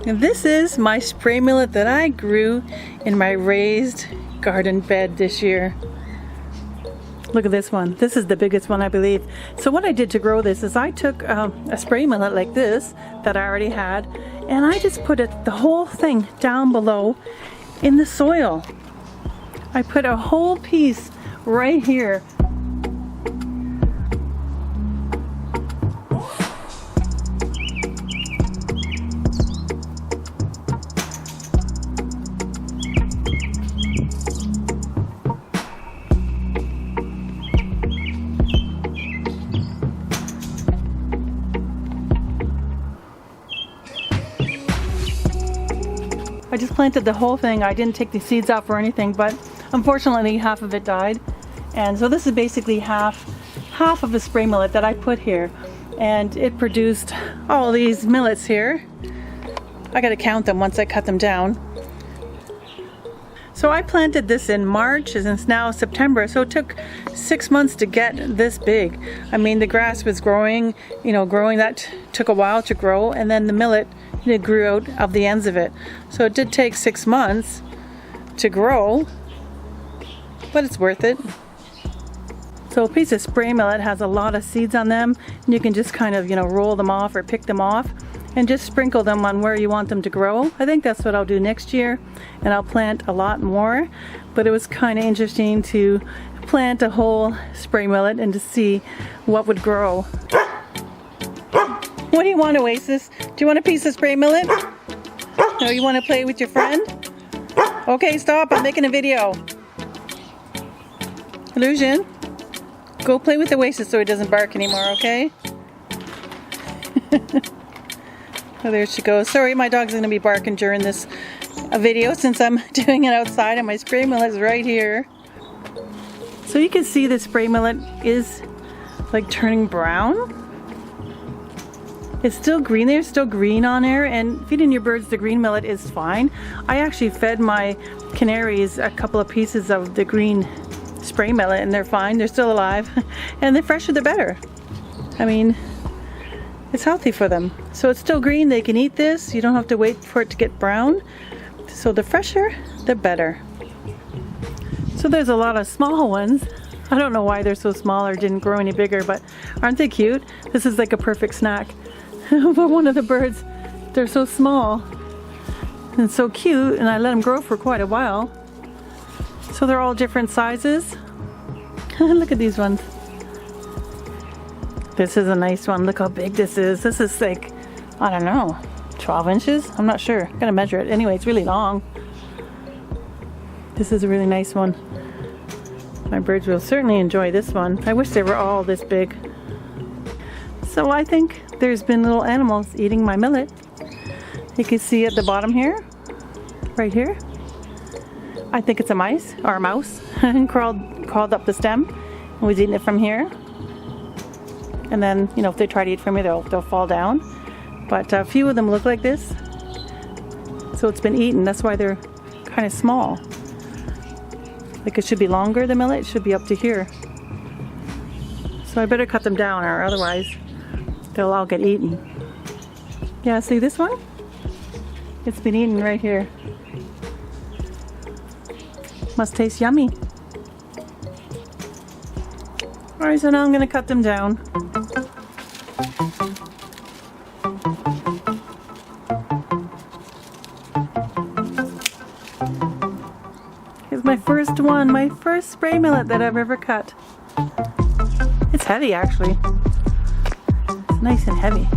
And this is my spray millet that I grew in my raised garden bed this year. Look at this one. This is the biggest one, I believe. So what I did to grow this is I took a spray millet like this that I already had, and I just put the whole thing down below in the soil. I put a whole piece right here. I just planted the whole thing. I didn't take the seeds off or anything, but unfortunately half of it died. And so this is basically half of a spray millet that I put here. And it produced all these millets here. I gotta count them once I cut them down. So I planted this in March, and it's now September, so it took 6 months to get this big. I mean, the grass was growing, that took a while to grow, and then the millet, it grew out of the ends of it. So it did take 6 months to grow, but it's worth it. So a piece of spray millet has a lot of seeds on them, and you can just kind of, roll them off or pick them off and just sprinkle them on where you want them to grow. I think that's what I'll do next year, and I'll plant a lot more. But it was kind of interesting to plant a whole spray millet and to see what would grow. What do you want, Oasis? Do you want a piece of spray millet? No, you want to play with your friend? Okay, stop, I'm making a video. Illusion, go play with Oasis so he doesn't bark anymore, okay? Oh, there she goes. Sorry, my dog's going to be barking during this video since I'm doing it outside and my spray millet's right here. So you can see the spray millet is like turning brown. It's still green. There's still green on there, and feeding your birds the green millet is fine. I actually fed my canaries a couple of pieces of the green spray millet and they're fine. They're still alive and the fresher the better. I mean, it's healthy for them. So it's still green. They can eat this. You don't have to wait for it to get brown. So the fresher, the better. So there's a lot of small ones. I don't know why they're so small or didn't grow any bigger, but aren't they cute? This is like a perfect snack for one of the birds. They're so small and so cute, and I let them grow for quite a while. So they're all different sizes. Look at these ones. This is a nice one. Look how big this is. This is like, I don't know, 12 inches? I'm not sure. I'm gonna measure it. Anyway, it's really long. This is a really nice one. My birds will certainly enjoy this one. I wish they were all this big. So I think there's been little animals eating my millet. You can see at the bottom here, right here. I think it's a mice or a mouse and crawled up the stem and was eating it from here. And then, if they try to eat from me, they'll fall down. But a few of them look like this. So it's been eaten. That's why they're kind of small. Like it should be longer, the millet. It should be up to here. So I better cut them down, or otherwise they'll all get eaten. Yeah, see this one? It's been eaten right here. Must taste yummy. Alright, so now I'm going to cut them down. Here's my first one, my first spray millet that I've ever cut. It's heavy actually. It's nice and heavy.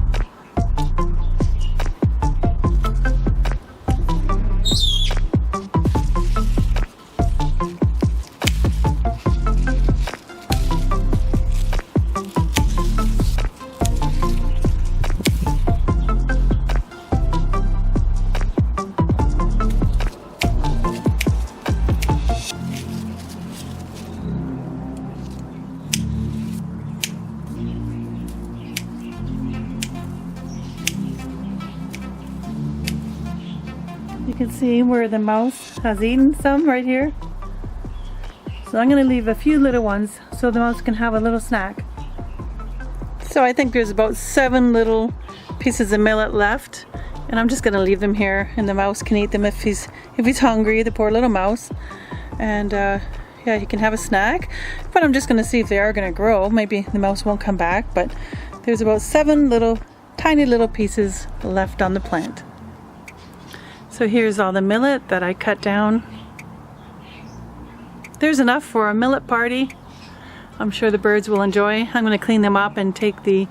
You can see where the mouse has eaten some right here. So I'm going to leave a few little ones so the mouse can have a little snack. So I think there's about 7 little pieces of millet left And I'm just gonna leave them here, and the mouse can eat them if he's hungry, the poor little mouse. And yeah, he can have a snack. But I'm just gonna see if they are gonna grow. Maybe the mouse won't come back, but there's about 7 little, tiny little pieces left on the plant. So here's all the millet that I cut down. There's enough for a millet party. I'm sure the birds will enjoy. I'm gonna clean them up and take the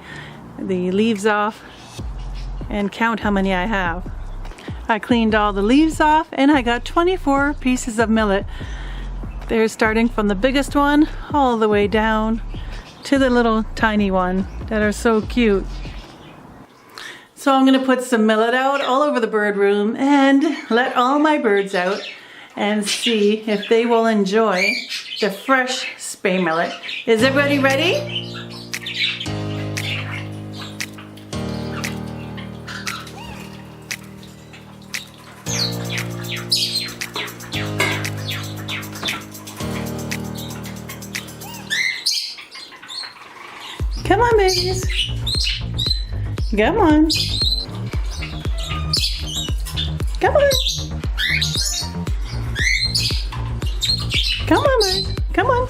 leaves off and count how many I have. I cleaned all the leaves off and I got 24 pieces of millet. They're starting from the biggest one all the way down to the little tiny one that are so cute. So I'm gonna put some millet out all over the bird room and let all my birds out and see if they will enjoy the fresh spray millet. Is everybody ready? Come on, babies. Come on. Come on. Come on, birds. Come on.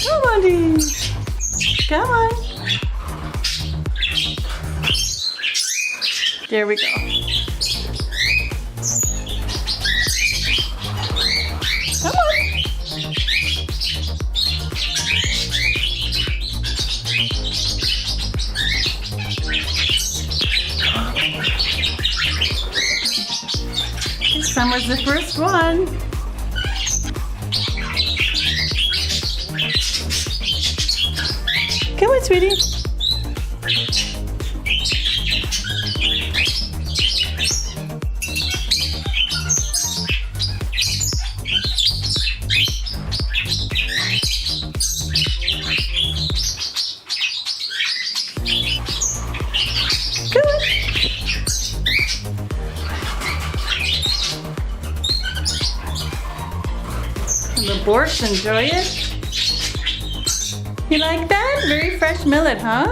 Come on, dude. Come on. There we go. Come on. This summer's the first one. Come on, sweetie. The borscht enjoy it? You like that? Very fresh millet, huh?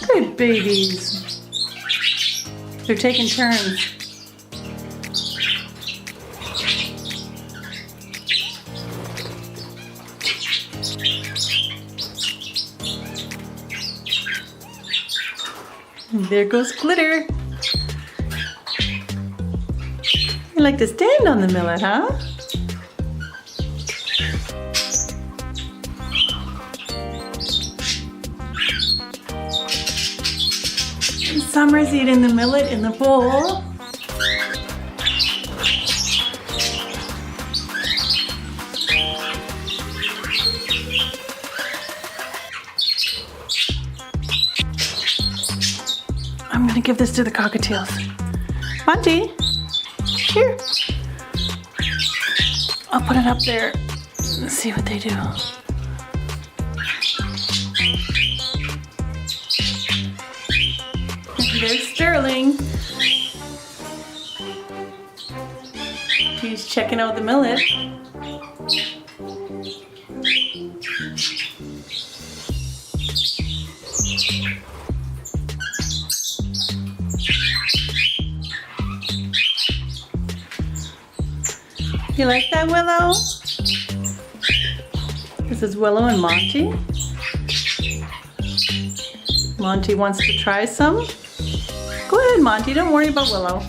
Good babies. They're taking turns. And there goes Glitter. You like to stand on the millet, huh? Summer's eating the millet in the bowl. I'm gonna give this to the cockatiels. Monty, here. I'll put it up there and see what they do. There's Sterling. He's checking out the millet. You like that, Willow? This is Willow and Monty. Monty wants to try some. Go ahead, Monty, don't worry about Willow.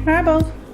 Marbles.